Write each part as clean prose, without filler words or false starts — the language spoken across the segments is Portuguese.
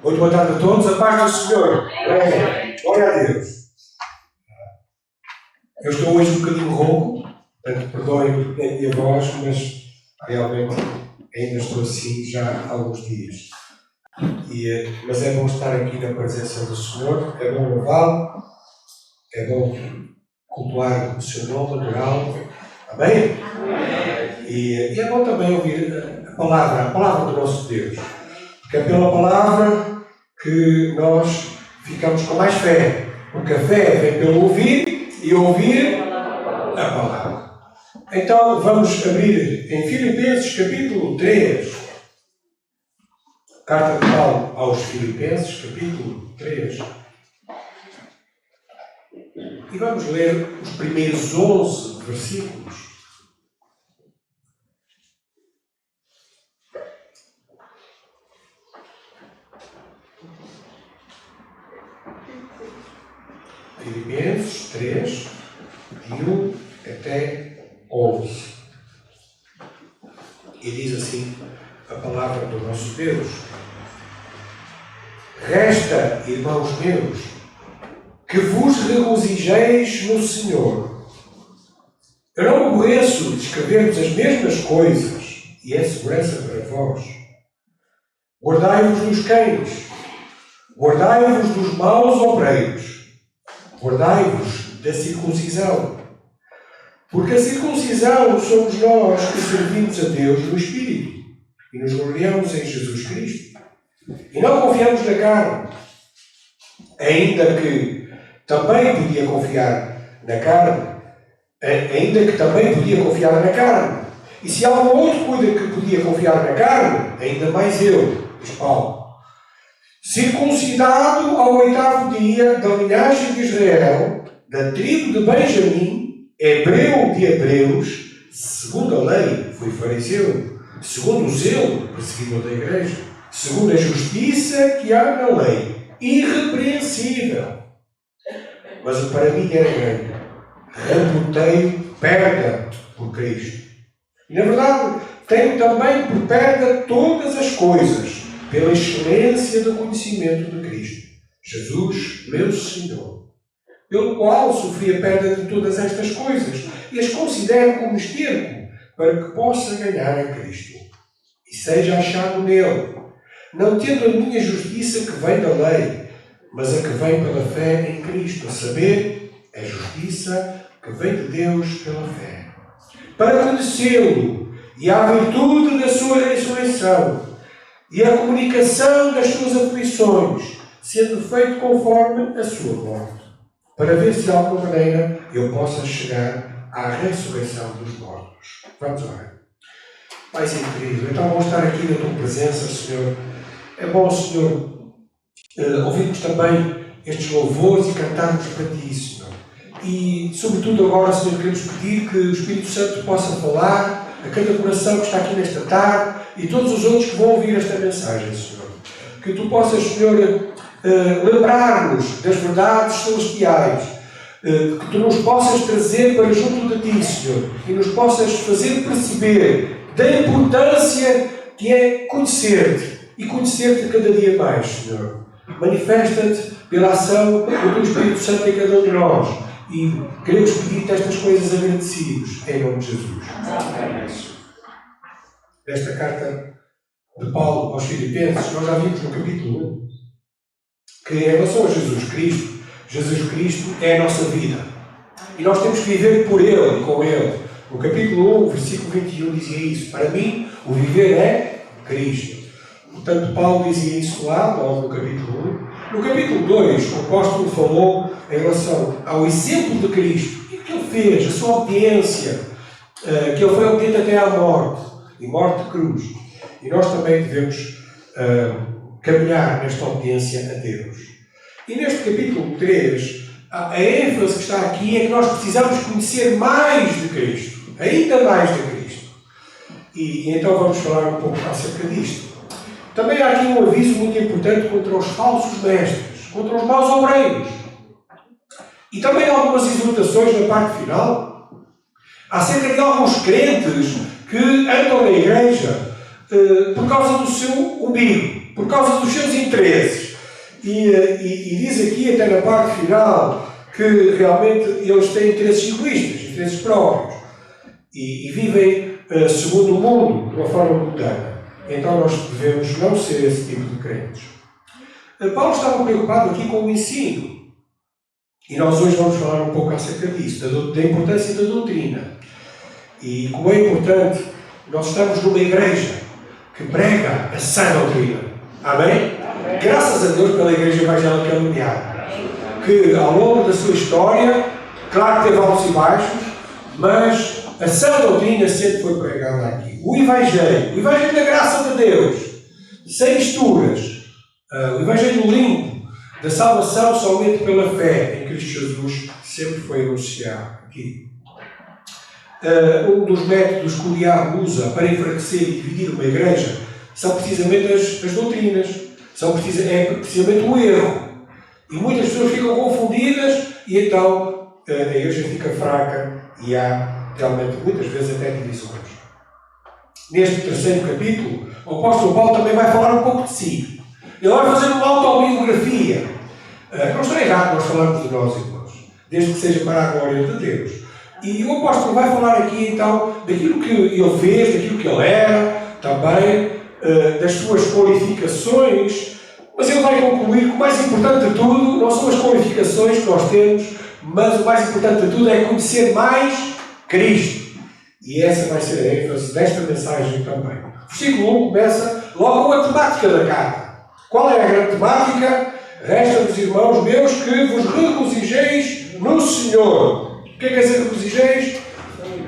Muito boa tarde a todos, a paz do Senhor. Glória a Deus. Eu estou hoje um bocadinho rouco, portanto, perdoem a minha voz, mas realmente ainda estou assim já há alguns dias. Mas é bom estar aqui na presença do Senhor, é bom louvá-lo, é bom cultuar o seu nome natural. Amém? E é bom também ouvir a palavra do nosso Deus. Porque é pela palavra que nós ficamos com mais fé. Porque a fé vem pelo ouvir e ouvir a palavra. Então vamos abrir em Filipenses capítulo 3. Carta de Paulo aos Filipenses, capítulo 3. E vamos ler os primeiros 11 versículos. Filipenses 3, de 1 até 11. E diz assim a palavra do nosso Deus: Resta, irmãos meus, que vos regozijeis no Senhor. Eu não aborreço de escrever-vos as mesmas coisas, e é segurança para vós. Guardai-vos dos cães, guardai-vos dos maus obreiros, guardai-vos da circuncisão. Porque a circuncisão somos nós que servimos a Deus no Espírito e nos gloriamos em Jesus Cristo. E não confiamos na carne, ainda que também podia confiar na carne. E se algum outro cuida que podia confiar na carne, ainda mais eu, diz Paulo. Circuncidado ao 8º dia da linhagem de Israel, da tribo de Benjamim, hebreu de hebreus, segundo a lei, fui fariseu, segundo o zelo, perseguidor da igreja, segundo a justiça que há na lei, irrepreensível. Mas o para mim era grande. Reputei perda por Cristo. E na verdade, tenho também por perda todas as coisas, pela excelência do conhecimento de Cristo, Jesus, meu Senhor, pelo qual sofri a perda de todas estas coisas e as considero como esterco, para que possa ganhar a Cristo e seja achado nele, não tendo a minha justiça que vem da lei, mas a que vem pela fé em Cristo, a saber, a justiça que vem de Deus pela fé, para conhecê-lo e a virtude da sua ressurreição e a comunicação das suas aflições, sendo feito conforme a sua morte, para ver se de alguma maneira eu possa chegar à ressurreição dos mortos. Vamos orar. Pai incrível, então vamos estar aqui na tua presença, Senhor. É bom, Senhor, ouvirmos também estes louvores e cantarmos para Ti, Senhor. E, sobretudo agora, Senhor, queremos pedir que o Espírito Santo possa falar a cada coração que está aqui nesta tarde e todos os outros que vão ouvir esta mensagem, Senhor. Que Tu possas, Senhor, lembrar-nos das verdades celestiais, que Tu nos possas trazer para junto de Ti, Senhor, e nos possas fazer perceber da importância que é conhecer-Te e conhecer-Te cada dia mais, Senhor. Manifesta-te pela ação do Teu Espírito Santo em cada um de nós e queremos pedir-te estas coisas agradecidos em nome de Jesus. Amém. Desta carta de Paulo aos Filipenses, nós já vimos no capítulo 1 que, em relação a Jesus Cristo é a nossa vida. E nós temos que viver por Ele e com Ele. No capítulo 1, versículo 21, dizia isso. Para mim, o viver é Cristo. Portanto, Paulo dizia isso lá, logo no capítulo 1. No capítulo 2, o apóstolo falou em relação ao exemplo de Cristo. E o que Ele fez, a sua obediência, que Ele foi obediente até à morte. E morte de cruz. E nós também devemos caminhar nesta obediência a Deus. E neste capítulo 3, a ênfase que está aqui é que nós precisamos conhecer mais de Cristo. Ainda mais de Cristo. E então vamos falar um pouco acerca disto. Também há aqui um aviso muito importante contra os falsos mestres, contra os maus obreiros. E também algumas exortações na parte final acerca de alguns crentes que andam na igreja por causa do seu umbigo, por causa dos seus interesses. E diz aqui, até na parte final, que realmente eles têm interesses egoístas, interesses próprios. E vivem segundo o mundo, de uma forma mundana. Então nós devemos não ser esse tipo de crentes. Paulo estava preocupado aqui com o ensino. E nós hoje vamos falar um pouco acerca disso, da importância da doutrina. E como é importante, nós estamos numa igreja que prega a sã doutrina. Amém? Graças a Deus pela Igreja Evangélica Lumiar, que ao longo da sua história, claro que teve altos e baixos, mas a sã doutrina sempre foi pregada aqui. O Evangelho da graça de Deus, sem misturas, o Evangelho limpo, da salvação somente pela fé em Cristo Jesus, sempre foi anunciado aqui. Um dos métodos que o diabo usa para enfraquecer e dividir uma igreja são precisamente as doutrinas, é precisamente o erro. E muitas pessoas ficam confundidas e então a igreja fica fraca e há realmente muitas vezes até divisões. Neste terceiro capítulo, o apóstolo Paulo também vai falar um pouco de si. Ele vai fazer uma autobiografia. Não está errado nós falarmos de nós, irmãos, desde que seja para a glória de Deus. E o apóstolo vai falar aqui então daquilo que ele fez, daquilo que ele era, também das suas qualificações, mas ele vai concluir que o mais importante de tudo não são as qualificações que nós temos, mas o mais importante de tudo é conhecer mais Cristo. E essa vai ser a ênfase desta mensagem também. O versículo 1 começa logo com a temática da carta. Qual é a grande temática? Resta-vos, irmãos meus, que vos regozijeis no Senhor. O que é que quer dizer regozijeis?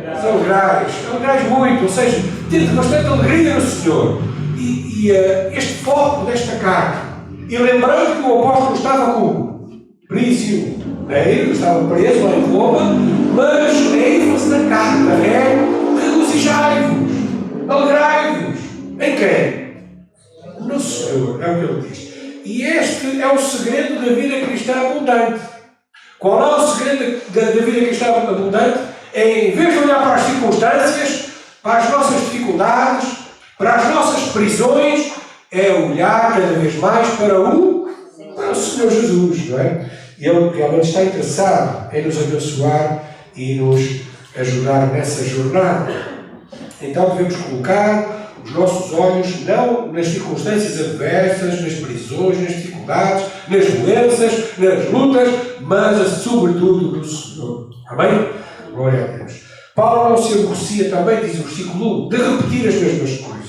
Alegrais muito, ou seja, tende bastante alegria no Senhor. E este foco desta carta, e lembrando que o apóstolo estava como prisioneiro, estava preso lá em Roma, mas a ênfase da carta é regozijai-vos, alegrai-vos. Em quem? No Senhor, é o que ele diz. E este é o segredo da vida cristã abundante. Qual é o segredo da vida cristã abundante? É, em vez de olhar para as circunstâncias, para as nossas dificuldades, para as nossas prisões, é olhar cada vez mais para o Senhor Jesus, não é? Ele realmente está interessado em nos abençoar e nos ajudar nessa jornada. Então devemos colocar os nossos olhos não nas circunstâncias adversas, nas prisões, nas dificuldades, nas doenças, nas lutas, mas sobretudo no Senhor. Amém? Glória a Deus. Paulo não se aborrecia também, diz o versículo 1, de repetir as mesmas coisas.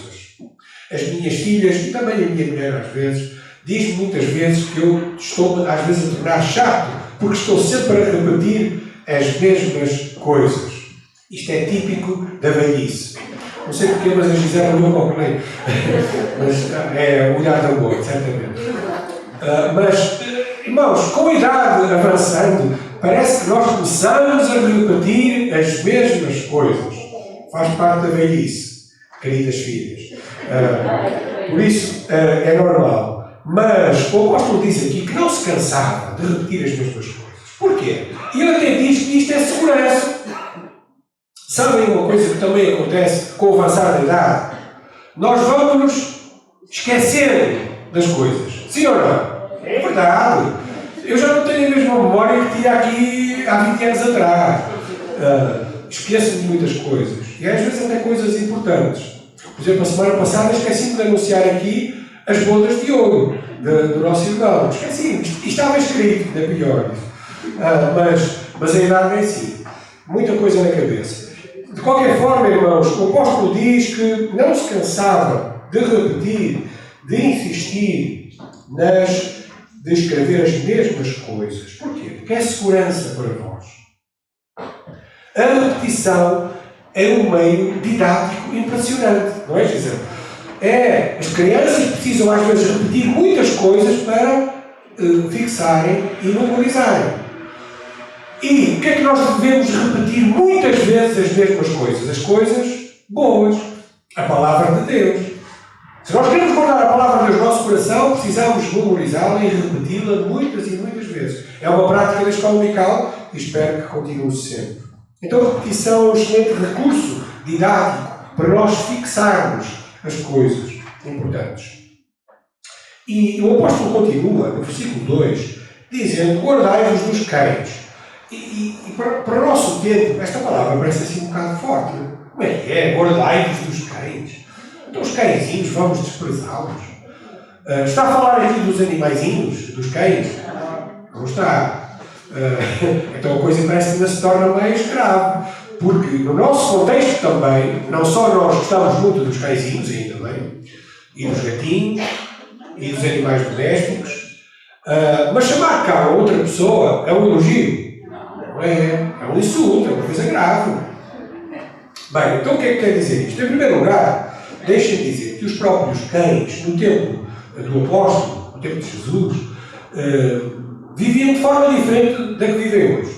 As minhas filhas, e também a minha mulher às vezes, diz muitas vezes que eu estou às vezes a tornar chato, porque estou sempre a repetir as mesmas coisas. Isto é típico da velhice. Não sei porquê, mas a Gisela não concluí. Mas é o olhar da amor, certamente. Mas, irmãos, com a idade avançando, parece que nós começamos a repetir as mesmas coisas. Faz parte da velhice, queridas filhas. Por isso, é normal. Mas o apóstolo diz aqui que não se cansava de repetir as mesmas coisas. Porquê? E ele até diz que isto é segurança. Sabem uma coisa que também acontece com o avançar da idade? Nós vamos nos esquecer das coisas. Sim ou não? É verdade. Eu já não tenho a mesma memória que tinha aqui há 20 anos atrás. Esqueço de muitas coisas. E às vezes até coisas importantes. Por exemplo, a semana passada esqueci-me de anunciar aqui as bodas de ouro do nosso irmão. Esqueci. Isto estava escrito, ainda pior. Mas a idade é assim. Muita coisa na cabeça. De qualquer forma, irmãos, o apóstolo diz que não se cansava de repetir, de insistir de escrever as mesmas coisas. Porquê? Porque é segurança para nós. A repetição é um meio didático impressionante, não é, Gisele? As crianças precisam às vezes repetir muitas coisas para fixarem e memorizarem. E o que é que nós devemos repetir muitas vezes as mesmas coisas? As coisas boas. A palavra de Deus. Se nós queremos guardar a palavra de Deus no nosso coração, precisamos memorizá-la e repeti-la muitas e muitas vezes. É uma prática da escola dominical e espero que continue sempre. Então a repetição é um excelente recurso didático para nós fixarmos as coisas importantes. E o apóstolo continua, no versículo 2, dizendo: guardai-vos dos cães. E para o nosso tempo, esta palavra parece assim um bocado forte. Como é que é? Guardai-vos dos cães. Então os cãezinhos, vamos desprezá-los? Está a falar aqui dos animaizinhos, dos cães? Não está. Então a coisa parece que ainda se torna mais grave. Porque no nosso contexto também, não só nós gostamos muito dos cãezinhos, ainda bem, e dos gatinhos, e dos animais domésticos, mas chamar cá outra pessoa é um elogio. Não é? É um insulto, é uma coisa grave. Bem, então o que é que quer dizer isto? Em primeiro lugar, deixem-me dizer que os próprios cães, no tempo do apóstolo, no tempo de Jesus, viviam de forma diferente da que vivem hoje.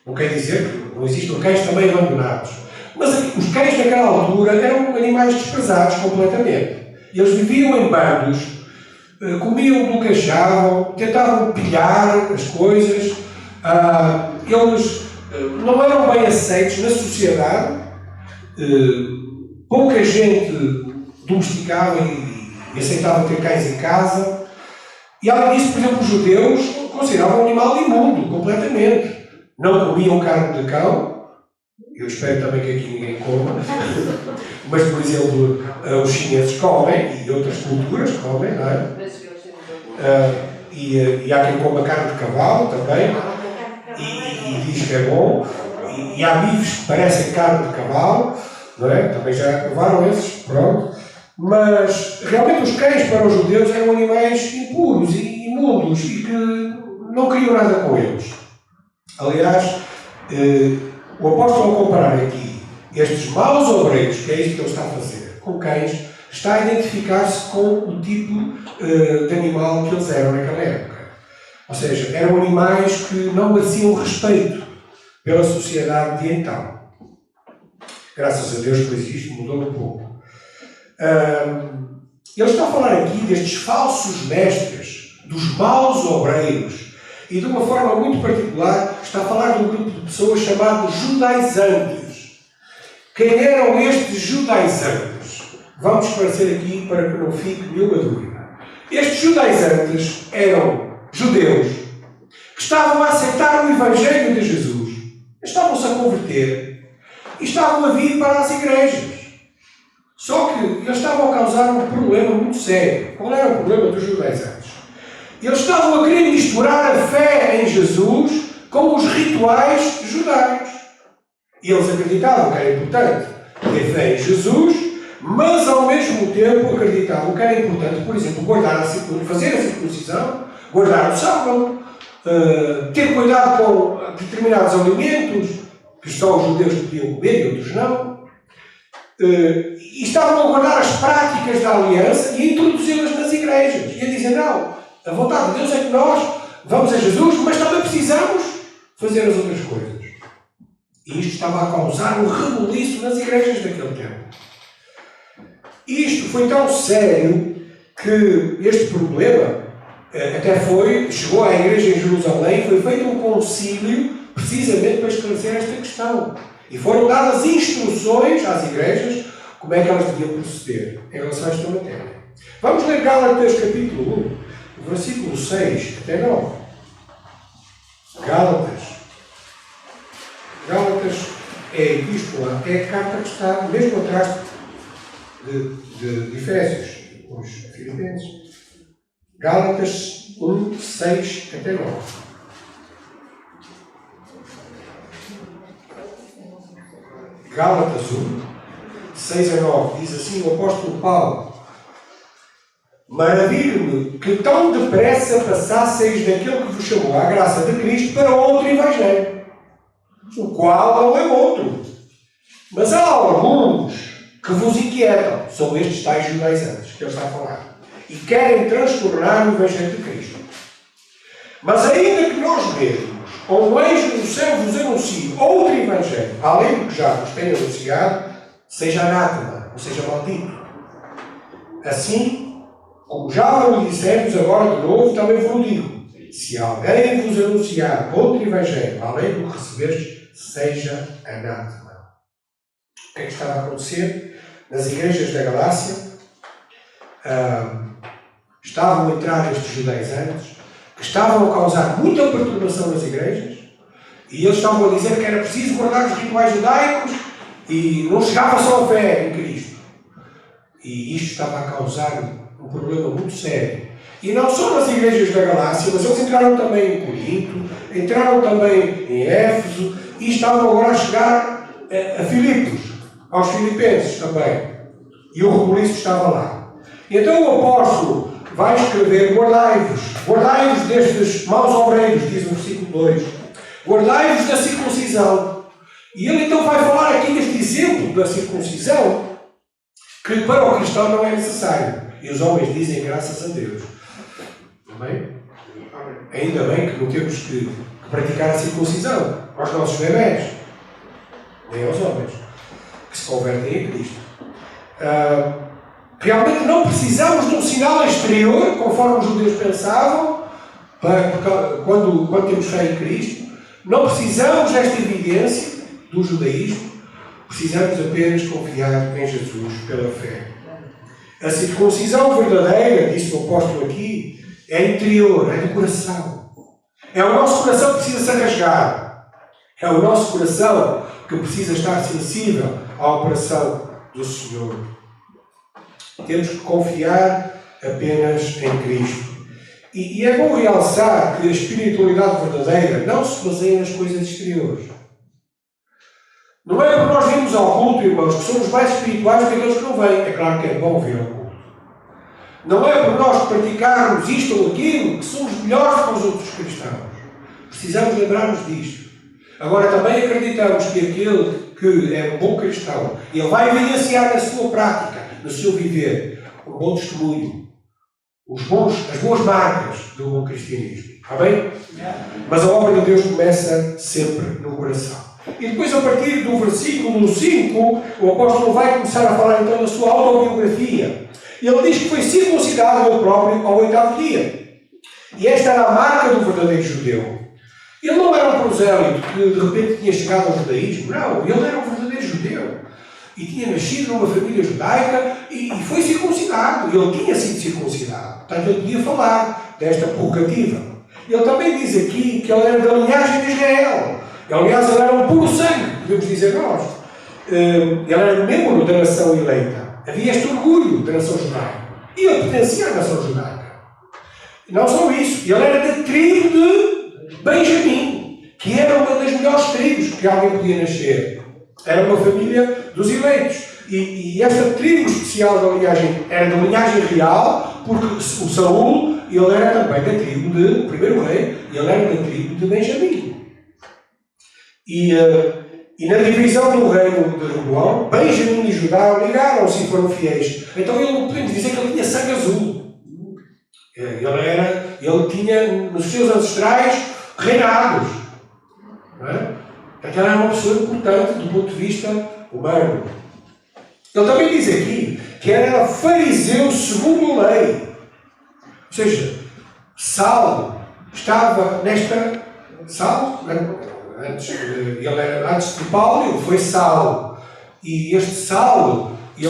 Não quer dizer que não existam cães também abandonados. Mas os cães naquela altura eram animais desprezados completamente. Eles viviam em bandos, comiam do que achavam, tentavam pilhar as coisas. Eles não eram bem aceitos na sociedade. Pouca gente domesticava e aceitava ter cães em casa. E além disso, por exemplo, os judeus consideravam um animal imundo, completamente. Não comiam carne de cão. Eu espero também que aqui ninguém coma. Mas, por exemplo, os chineses comem, e outras culturas comem, não é? E há quem coma carne de cavalo também. E diz que é bom. E há bifes que parecem carne de cavalo, não é? Também já provaram esses, pronto. Mas, realmente, os cães para os judeus eram animais impuros e imundos e que não queriam nada com eles. Aliás, o apóstolo, ao comparar aqui estes maus obreiros, que é isso que ele está a fazer, com cães, está a identificar-se com o tipo de animal que eles eram naquela época. Ou seja, eram animais que não mereciam respeito pela sociedade de então. Graças a Deus, pois isto mudou um pouco. Ele está a falar aqui destes falsos mestres, dos maus obreiros, e de uma forma muito particular está a falar de um grupo de pessoas chamados judaizantes. Quem eram estes judaizantes? Vamos esclarecer aqui para que não fique nenhuma dúvida. Estes judaizantes eram judeus que estavam a aceitar o Evangelho de Jesus, estavam-se a converter e estavam a vir para as igrejas. Só que eles estavam a causar um problema muito sério. Qual era o problema dos judaizantes? Eles estavam a querer misturar a fé em Jesus com os rituais judaicos. E eles acreditavam que era importante ter fé em Jesus, mas ao mesmo tempo acreditavam que era importante, por exemplo, fazer a circuncisão, guardar o sábado, ter cuidado com determinados alimentos que só os judeus podiam comer e outros não. E estavam a guardar as práticas da aliança e a introduzi-las nas igrejas. E a dizer, não, a vontade de Deus é que nós vamos a Jesus, mas também precisamos fazer as outras coisas. E isto estava a causar um rebuliço nas igrejas daquele tempo. Isto foi tão sério que este problema até chegou à igreja em Jerusalém, foi feito um concílio precisamente para esclarecer esta questão. E foram dadas instruções às igrejas como é que elas deviam proceder em relação a esta matéria. Vamos ler Gálatas capítulo 1, versículo 6 até 9. Gálatas é a epístola, é a carta que está mesmo atrás de Efésios, os Filipenses. Gálatas 1, 6 até 9. Gálatas 1, 6 a 9, diz assim o apóstolo Paulo: maravilho-me que tão depressa passasseis daquele que vos chamou à graça de Cristo para outro Evangelho, o qual não é outro. Mas há alguns que vos inquietam, são estes tais judaizantes que ele está a falar, e querem transtornar o Evangelho de Cristo. Mas ainda que nós mesmos, ou um anjo do céu vos anuncie outro Evangelho, além do que já vos tenho anunciado, seja anátema, ou seja maldito. Assim, como já vos dissemos agora de novo, também vos digo: se alguém vos anunciar outro Evangelho, além do que recebeste, seja anátema. O que é que estava a acontecer nas igrejas da Galácia? estavam a entrar estes judaizantes, que estavam a causar muita perturbação nas igrejas, e eles estavam a dizer que era preciso guardar os rituais judaicos e não chegava só a fé em Cristo. E isto estava a causar um problema muito sério. E não só nas igrejas da Galácia, mas eles entraram também em Corinto, entraram também em Éfeso e estavam agora a chegar a Filipos, aos filipenses também. E o rebuliço estava lá. E então o apóstolo vai escrever: guardai-vos destes maus obreiros, diz no versículo 2. Guardai-vos da circuncisão. E ele então vai falar aqui neste exemplo da circuncisão, que para o cristão não é necessário. E os homens dizem graças a Deus. Amém? Ainda bem que não temos que praticar a circuncisão aos nossos bebés, nem aos homens, que se convertem em Cristo. Realmente não precisamos de um sinal exterior, conforme os judeus pensavam, quando temos fé em Cristo. Não precisamos desta evidência do judaísmo, precisamos apenas confiar em Jesus pela fé. A circuncisão verdadeira, disse o apóstolo aqui, é interior, é do coração. É o nosso coração que precisa ser rasgado. É o nosso coração que precisa estar sensível à operação do Senhor. Temos que confiar apenas em Cristo. E é bom realçar que a espiritualidade verdadeira não se baseia nas coisas exteriores. Não é porque nós vimos ao culto, irmãos, que somos mais espirituais que aqueles que não vêm. É claro que é bom vir ao culto. Não é por nós praticarmos isto ou aquilo que somos melhores que os outros cristãos. Precisamos lembrar-nos disto. Agora também acreditamos que aquele que é um bom cristão, ele vai evidenciar na sua prática, no seu viver, um bom testemunho, as boas marcas do bom cristianismo. Está bem? Mas a obra de Deus começa sempre no coração. E depois, a partir do versículo 5, o apóstolo vai começar a falar então da sua autobiografia. Ele diz que foi circuncidado ele próprio ao 8º dia. E esta era a marca do verdadeiro judeu. Ele não era um prosélito que de repente tinha chegado ao judaísmo. Não, ele era um verdadeiro judeu. E tinha nascido numa família judaica e foi circuncidado. Ele tinha sido circuncidado. Portanto, ele podia falar desta prerrogativa. Ele também diz aqui que ele era da linhagem de Israel. Aliás, ele era um puro sangue, podemos dizer nós. Ele era membro da nação eleita. Havia este orgulho da nação judaica. E ele pertencia à nação judaica. E não só isso, ele era da tribo de Benjamim, que era uma das melhores tribos que alguém podia nascer. Era uma família dos eleitos. E esta tribo especial da linhagem era da linhagem real, porque o Saul, ele era também da tribo de, o primeiro rei, ele era da tribo de Benjamim. E na divisão do reino de Roboão, Benjamim e Judá ligaram-se e foram fiéis. Então ele, podemos dizer que ele tinha sangue azul. Ele tinha nos seus ancestrais reinados. Não é? Então era uma pessoa importante do ponto de vista humano. Ele também diz aqui que era fariseu segundo a lei. Ou seja, Saulo estava nesta... Saulo, antes de Paulo, ele foi Saulo. E este Saulo, ele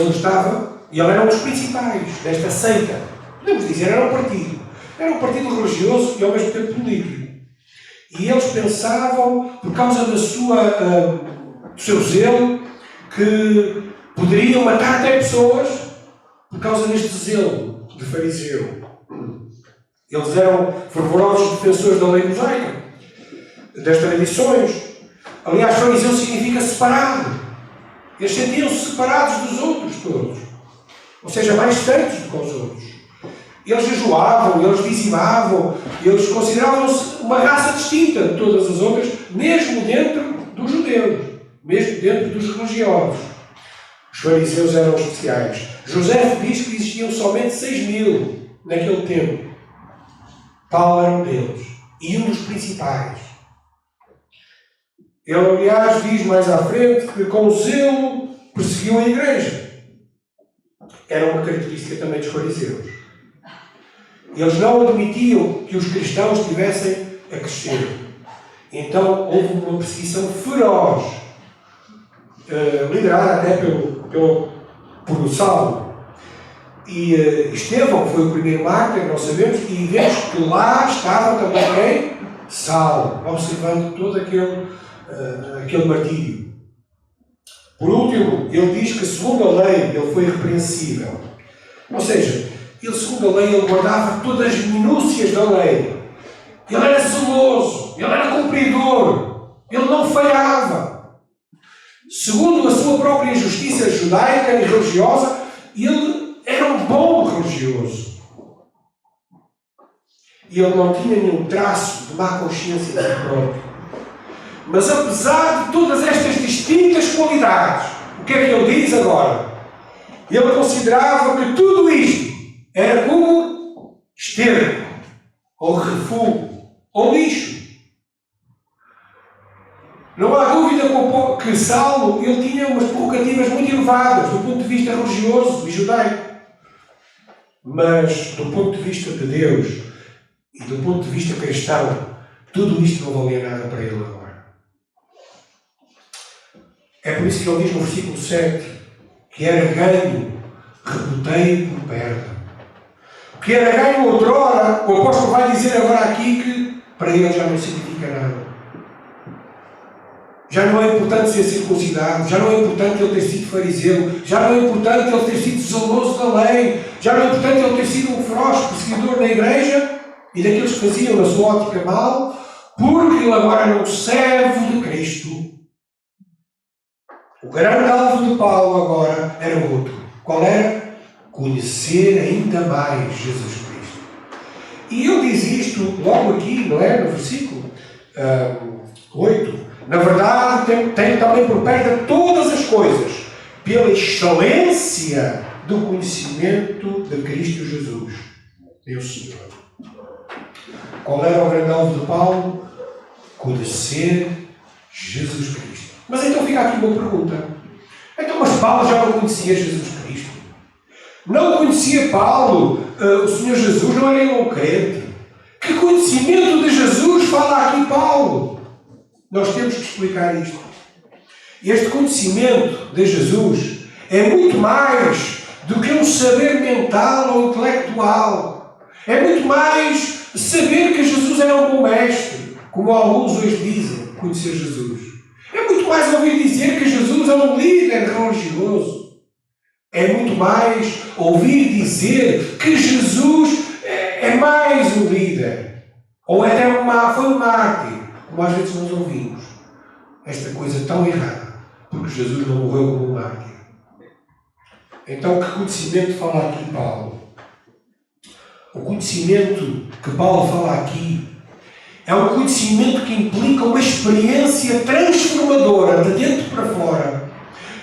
era um dos principais desta seita. Podemos dizer, era um partido. Era um partido religioso e ao mesmo tempo político. E eles pensavam, por causa do seu zelo, que poderiam matar até pessoas por causa deste zelo de fariseu. Eles eram fervorosos defensores da lei mosaica, das tradições. Aliás, fariseu significa separado. Eles sentiam-se separados dos outros todos. Ou seja, mais santos do que os outros. Eles jejuavam, eles dizimavam, eles consideravam-se uma raça distinta de todas as outras, mesmo dentro dos judeus, mesmo dentro dos religiosos. Os fariseus eram especiais. José diz que existiam somente 6.000 naquele tempo. Paulo era um deles. E um dos principais. Ele, aliás, diz mais à frente que com zelo perseguiu a igreja. Era uma característica também dos fariseus. Eles não admitiam que os cristãos estivessem a crescer. Então houve uma perseguição feroz, liderada até por Saulo. E Estevão foi o primeiro mártir, nós sabemos, e vemos que lá estava também quem? Saulo, observando todo aquele martírio. Por último, ele diz que segundo a lei ele foi irrepreensível. Ou seja, ele segundo a lei ele guardava todas as minúcias da lei. Ele era zeloso, ele era cumpridor, ele não falhava. Segundo a sua própria justiça judaica e religiosa, ele era um bom religioso. E ele não tinha nenhum traço de má consciência de si próprio. Mas apesar de todas estas distintas qualidades, o que é que ele diz agora? Ele considerava que tudo isto era como esterco, ou refúgio, ou lixo. Não há dúvida que Saulo ele tinha umas prerrogativas muito elevadas do ponto de vista religioso e judaico. Mas do ponto de vista de Deus e do ponto de vista cristão, tudo isto não valia nada para ele agora. É por isso que ele diz no versículo 7 que era ganho, reputei por perda. Que era ganho outrora, o apóstolo vai dizer agora aqui que para ele já não significa nada. Já não é importante ser circuncidado, já não é importante ele ter sido fariseu, já não é importante ele ter sido zeloso da lei, já não é importante ele ter sido um feroz perseguidor da igreja e daqueles que faziam na sua ótica mal, porque ele agora era um servo de Cristo. O grande alvo de Paulo agora era outro. Qual era? Conhecer ainda mais Jesus Cristo. E ele diz isto logo aqui, não é? No versículo 8. Na verdade, tenho também por perto todas as coisas, pela excelência do conhecimento de Cristo Jesus, meu Senhor. Qual era o grande alvo de Paulo? Conhecer Jesus Cristo. Mas então fica aqui uma pergunta. Então, mas Paulo já não conhecia Jesus Cristo? Não conhecia Paulo o Senhor Jesus? Não era ele um crente? Que conhecimento de Jesus fala aqui Paulo? Nós temos que explicar isto. Este conhecimento de Jesus é muito mais do que um saber mental ou intelectual. É muito mais saber que Jesus era um bom mestre, como alguns hoje dizem, conhecer Jesus. É muito mais ouvir dizer que Jesus é um líder religioso. É muito mais ouvir dizer que Jesus é mais um líder. Ou até foi um mártir. Como às vezes nós ouvimos esta coisa tão errada, porque Jesus não morreu como um mártir. Então, que conhecimento fala aqui Paulo? O conhecimento que Paulo fala aqui é um conhecimento que implica uma experiência transformadora de dentro para fora.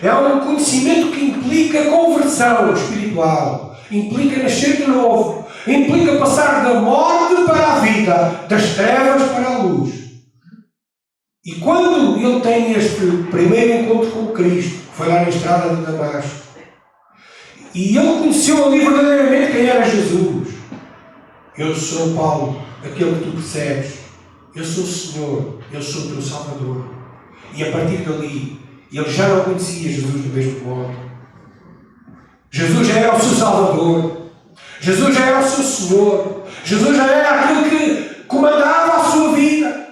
É um conhecimento que implica conversão espiritual, implica nascer de novo, implica passar da morte para a vida, das trevas para a luz. E quando ele tem este primeiro encontro com Cristo, que foi lá na estrada de Damasco, e ele conheceu ali verdadeiramente quem era Jesus. Eu sou Paulo, aquele que tu percebes. Eu sou o Senhor, eu sou o teu Salvador. E a partir dali, ele já não conhecia Jesus do mesmo modo. Jesus já era o seu Salvador. Jesus já era o seu Senhor. Jesus já era aquele que comandava a sua vida.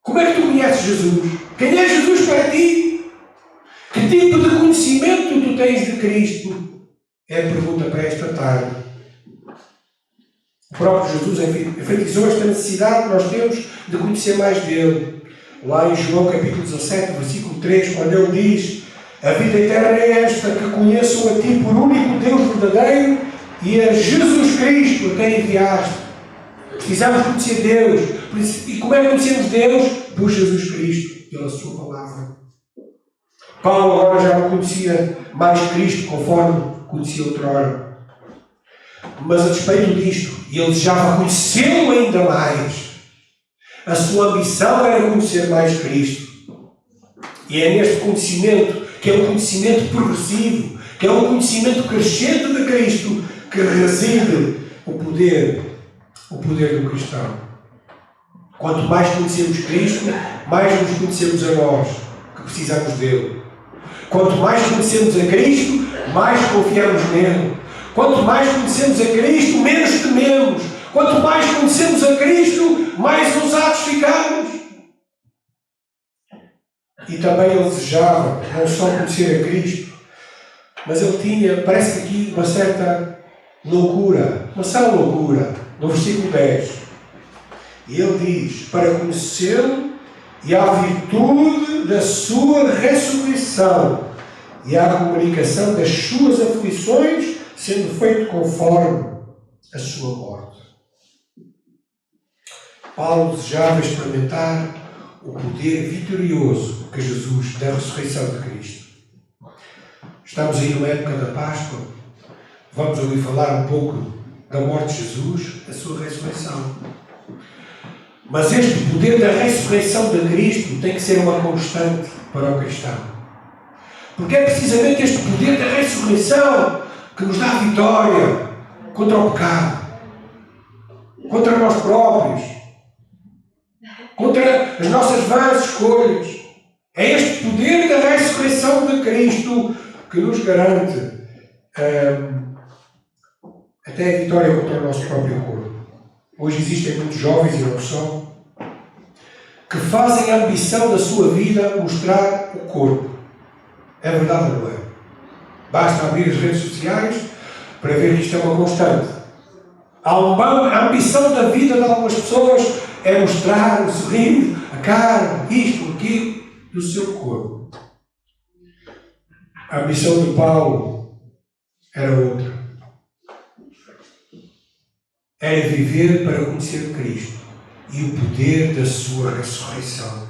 Como é que tu conheces Jesus? Quem é Jesus para ti? Que tipo de conhecimento tu tens de Cristo? É a pergunta para esta tarde. O próprio Jesus enfatizou esta necessidade que nós temos de conhecer mais dele. Lá em João capítulo 17, versículo 3, quando ele diz: a vida eterna é esta, que conheçam a ti por único Deus verdadeiro e a Jesus Cristo a quem enviaste. Precisamos conhecer Deus. E como é que conhecemos Deus? Por Jesus Cristo, pela sua palavra. Paulo agora já não conhecia mais Cristo conforme conhecia outrora. Mas a despeito disto, ele desejava conhecê-lo ainda mais. A sua ambição era conhecer mais Cristo. E é neste conhecimento, que é um conhecimento progressivo, que é um conhecimento crescente de Cristo, que reside o poder do cristão. Quanto mais conhecemos Cristo, mais nos conhecemos a nós, que precisamos dele. Quanto mais conhecemos a Cristo, mais confiamos nele. Quanto mais conhecemos a Cristo, menos tememos. Quanto mais conhecemos a Cristo, mais ousados ficamos. E também ele desejava não só conhecer a Cristo, mas ele tinha, parece que aqui, uma certa loucura, uma sã loucura, no versículo 10. E ele diz, para conhecê-lo e à virtude da sua ressurreição e à comunicação das suas aflições, sendo feito conforme a sua morte. Paulo desejava experimentar o poder vitorioso que Jesus, da ressurreição de Cristo. Estamos aí numa época da Páscoa. Vamos ouvir falar um pouco da morte de Jesus, da sua ressurreição. Mas este poder da ressurreição de Cristo tem que ser uma constante para o cristão. Porque é precisamente este poder da ressurreição que nos dá a vitória contra o pecado, contra nós próprios, contra as nossas vãs escolhas. É este poder da ressurreição de Cristo que nos garante até a vitória contra o nosso próprio corpo. Hoje existem muitos jovens, e não só, que fazem a ambição da sua vida mostrar o corpo. É verdade ou não é? Basta abrir as redes sociais para ver que isto é uma constante. A ambição da vida de algumas pessoas é mostrar o sorriso, a cara, isto, aquilo, do seu corpo. A ambição de Paulo era outra. Era viver para conhecer Cristo e o poder da sua ressurreição.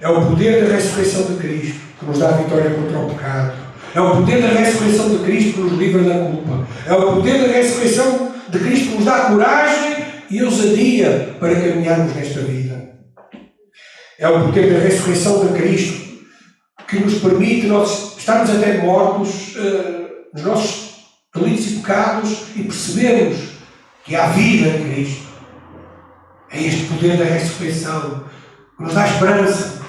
É o poder da ressurreição de Cristo que nos dá a vitória contra o pecado. É o poder da ressurreição de Cristo que nos livra da culpa. É o poder da ressurreição de Cristo que nos dá coragem e ousadia para caminharmos nesta vida. É o poder da ressurreição de Cristo que nos permite nós estarmos até mortos nos nossos delitos e pecados e percebermos que há vida em Cristo. É este poder da ressurreição que nos dá esperança,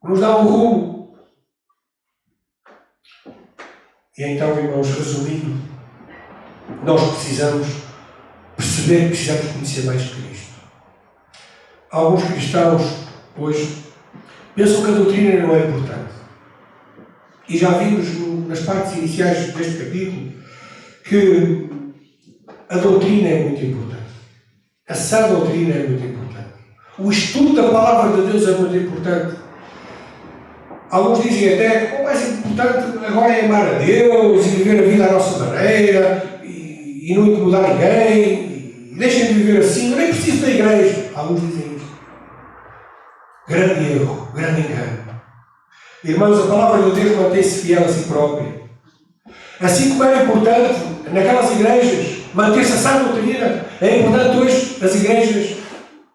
que nos dá um rumo. E então, irmãos, resumindo, nós precisamos perceber que precisamos conhecer mais Cristo. Alguns cristãos, hoje, pensam que a doutrina não é importante. E já vimos nas partes iniciais deste capítulo que a doutrina é muito importante. A sã doutrina é muito importante. O estudo da palavra de Deus é muito importante. Alguns dizem até que o mais importante agora é amar a Deus e viver a vida à nossa maneira e não incomodar ninguém e deixem de viver assim, eu nem preciso da igreja. Alguns dizem isso. Grande erro, grande engano. Irmãos, a palavra de Deus mantém-se fiel a si própria. Assim como era importante naquelas igrejas manter-se a sã doutrina, é importante hoje as igrejas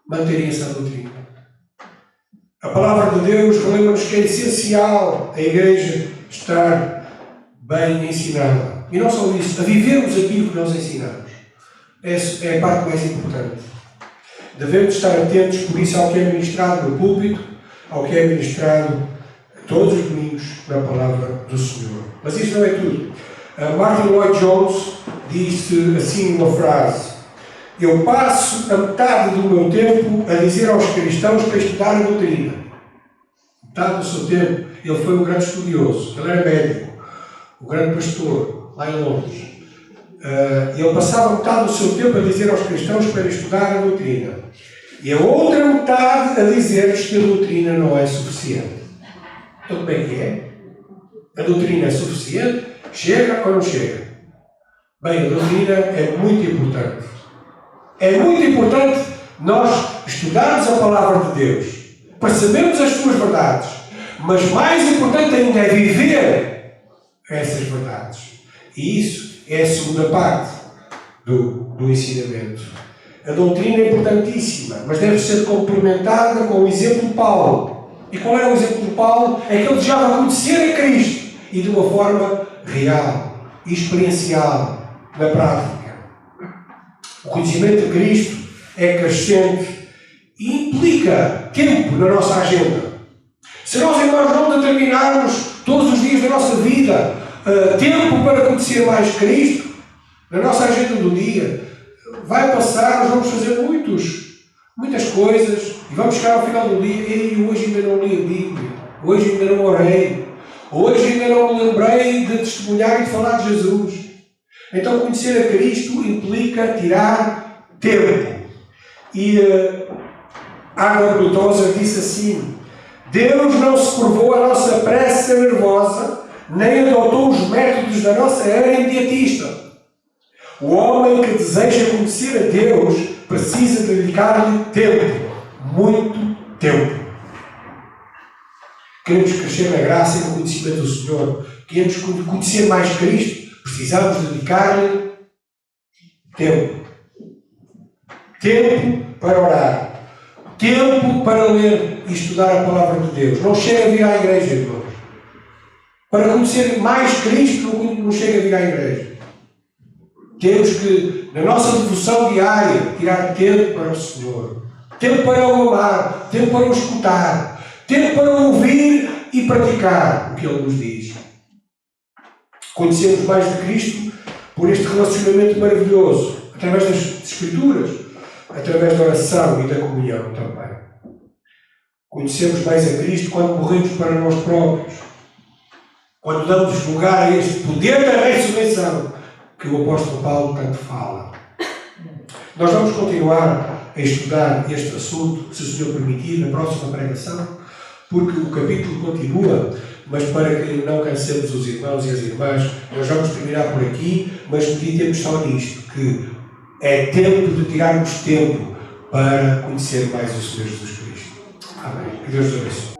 manterem a sã doutrina. A palavra de Deus relembra-nos que é essencial a igreja estar bem ensinada. E não só isso, a vivermos aquilo que nós ensinamos. É a parte mais importante. Devemos estar atentos, por isso, ao que é ministrado no púlpito, ao que é ministrado todos os domingos na palavra do Senhor. Mas isso não é tudo. Martin Lloyd-Jones disse assim uma frase: eu passo a metade do meu tempo a dizer aos cristãos para estudar a doutrina. Metade do seu tempo. Ele foi um grande estudioso. Ele era médico. Um grande pastor, lá em Londres. Ele passava metade do seu tempo a dizer aos cristãos para estudar a doutrina. E a outra metade a dizer-lhes que a doutrina não é suficiente. Então como é que é? A doutrina é suficiente? Chega ou não chega? Bem, a doutrina é muito importante. É muito importante nós estudarmos a palavra de Deus, para sabermos as suas verdades, mas mais importante ainda é viver essas verdades. E isso é a segunda parte do ensinamento. A doutrina é importantíssima, mas deve ser complementada com o exemplo de Paulo. E qual era o exemplo de Paulo? É que ele desejava conhecer a Cristo e de uma forma real e experiencial, na prática. O conhecimento de Cristo é crescente e implica tempo na nossa agenda. Se nós, irmãos, não determinarmos todos os dias da nossa vida tempo para conhecer mais Cristo, na nossa agenda do dia. Vai passar, nós vamos fazer muitas coisas e vamos chegar ao final do dia e hoje ainda não li a Bíblia, hoje ainda não orei, hoje ainda não me lembrei de testemunhar e de falar de Jesus. Então conhecer a Cristo implica tirar tempo. E Arnold Tozer disse assim: Deus não se curvou à nossa pressa nervosa, nem adotou os métodos da nossa era imediatista. O homem que deseja conhecer a Deus precisa dedicar-lhe tempo, muito tempo. Queremos crescer na graça e no conhecimento do Senhor, queremos conhecer mais Cristo, precisamos dedicar-lhe tempo. Tempo para orar, tempo para ler e estudar a palavra de Deus. Não chega a vir à igreja, irmãos. Para conhecer mais Cristo, não chega a vir à igreja. Temos que, na nossa devoção diária, tirar tempo para o Senhor. Tempo para o amar, tempo para o escutar, tempo para ouvir e praticar o que Ele nos diz. Conhecemos mais de Cristo por este relacionamento maravilhoso, através das Escrituras, através da oração e da comunhão também. Conhecemos mais a Cristo quando morremos para nós próprios, quando damos lugar a este poder da ressurreição que o apóstolo Paulo tanto fala. Nós vamos continuar a estudar este assunto, se o Senhor permitir, na próxima pregação, porque o capítulo continua, mas para que não cansemos os irmãos e as irmãs, nós vamos terminar por aqui, mas meditemos só nisto, que é tempo de tirarmos tempo para conhecer mais o Senhor Jesus Cristo. Amém. Que Deus nos abençoe.